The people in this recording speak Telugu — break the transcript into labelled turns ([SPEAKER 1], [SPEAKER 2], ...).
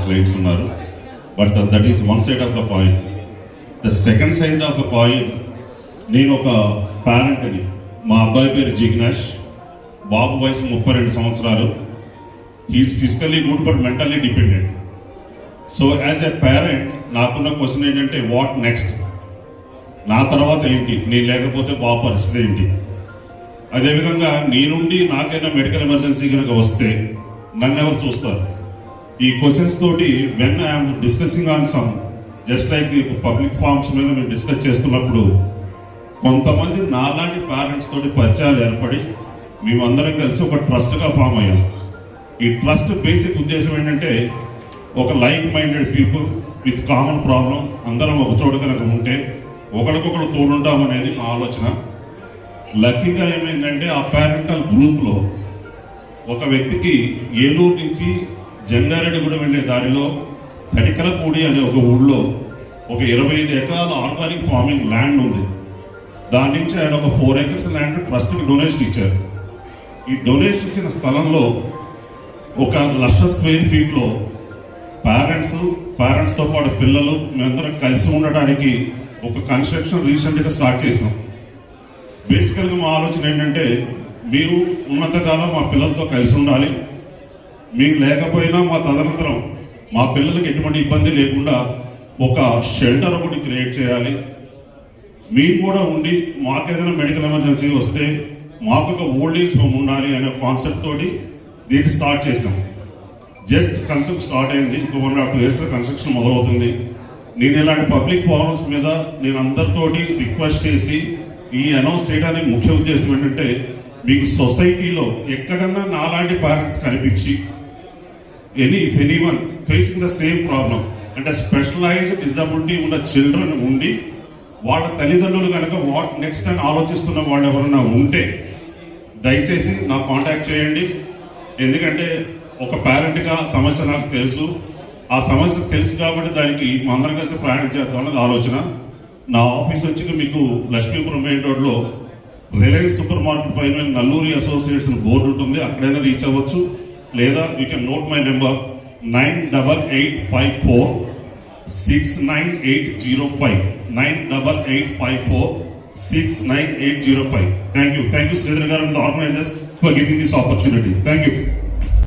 [SPEAKER 1] క్లయింట్స్ ఉన్నారు. But that is one side of the coin. The second side of the coin, నేను ఒక పేరెంట్ని. మా అబ్బాయి పేరు జిగ్నేష్, బాబు వయసు 32 సంవత్సరాలు. He's physically good but mentally dependent. So as a parent నాకున్న క్వశ్చన్ ఏంటంటే, వాట్ నెక్స్ట్? నా తర్వాత ఏంటి? నేను లేకపోతే బాబు పరిస్థితి ఏంటి? అదేవిధంగా నీ నుండి నాకైనా మెడికల్ ఎమర్జెన్సీ కనుక వస్తే నన్ను ఎవరు చూస్తారు? ఈ క్వశ్చన్స్ తోటి when I'm discussing on some just like the public forums మీద మేము డిస్కస్ చేస్తున్నప్పుడు కొంతమంది నాలాంటి పేరెంట్స్ తోటి పరిచయాలు ఏర్పడి మేమందరం కలిసి ఒక ట్రస్ట్గా ఫామ్ అయ్యాం. ఈ ట్రస్ట్ బేసిక్ ఉద్దేశం ఏంటంటే, ఒక like minded people with common problem అందరం ఒక చోట కనుక ఉంటే ఒకరికొకరు తోడుంటామనేది మా ఆలోచన. లక్కీగా ఏమైందంటే, ఆ పేరెంటల్ గ్రూప్లో ఒక వ్యక్తికి ఏలూరు నుంచి జంగారెడ్డిగూడెం వెళ్ళే దారిలో తడికలపూడి అనే ఒక ఊళ్ళో ఒక 25 ఎకరాల ఆర్గానిక్ ఫార్మింగ్ ల్యాండ్ ఉంది. దాని నుంచి ఆయన ఒక 4 acres ల్యాండ్ ట్రస్ట్కి డొనేషన్ ఇచ్చారు. ఈ డొనేషన్ ఇచ్చిన స్థలంలో 1,00,000 square feet పేరెంట్స్తో పాటు పిల్లలు మేమందరం కలిసి ఉండడానికి ఒక కన్స్ట్రక్షన్ రీసెంట్గా స్టార్ట్ చేసాం. బేసికల్గా మా ఆలోచన ఏంటంటే, మీరు ఉన్నంతకాలం మా పిల్లలతో కలిసి ఉండాలి, మీరు లేకపోయినా మా తదనంతరం మా పిల్లలకి ఎటువంటి ఇబ్బంది లేకుండా ఒక షెల్టర్ ఒకటి క్రియేట్ చేయాలి. మేము కూడా ఉండి మాకేదైనా మెడికల్ ఎమర్జెన్సీ వస్తే మాకు ఒక ఓల్డ్ ఏజ్ హోమ్ ఉండాలి అనే కాన్సెప్ట్ తోటి దీన్ని స్టార్ట్ చేసాం. జస్ట్ కన్స్ట్రక్షన్ స్టార్ట్ అయింది, ఇంకో 1 or 2 years కన్స్ట్రక్షన్ మొదలవుతుంది. నేను ఇలాంటి పబ్లిక్ ఫోరమ్స్ మీద నేను అందరితోటి రిక్వెస్ట్ చేసి ఈ అనౌన్స్ చేయడానికి ముఖ్య ఉద్దేశం ఏంటంటే, మీకు సొసైటీలో ఎక్కడన్నా నాలాంటి పేరెంట్స్ కనిపించి if anyone facing the same problem, అంటే స్పెషలైజ్డ్ డిజబిలిటీ ఉన్న చిల్డ్రన్ ఉండి వాళ్ళ తల్లిదండ్రులు కనుక వాట్ నెక్స్ట్ అని ఆలోచిస్తున్న వాళ్ళు ఎవరన్నా ఉంటే దయచేసి నాకు కాంటాక్ట్ చేయండి. ఎందుకంటే ఒక పేరెంట్గా సమస్య నాకు తెలుసు, ఆ సమస్య తెలుసు కాబట్టి దానికి మా అందరం కలిసి ప్రయాణం చేద్దాం అన్నది ఆలోచన. నా ఆఫీస్ వచ్చి మీకు లక్ష్మీపురం మెయిన్ రోడ్లో రిలయన్స్ సూపర్ మార్కెట్ పైన నల్లూరి అసోసియేట్స్ బోర్డు ఉంటుంది, అక్కడైనా రీచ్ అవ్వచ్చు. లేదా you can note my number 9885469805 9885469805. Thank you, Sridhar గారు and the organizers for giving this opportunity. Thank you.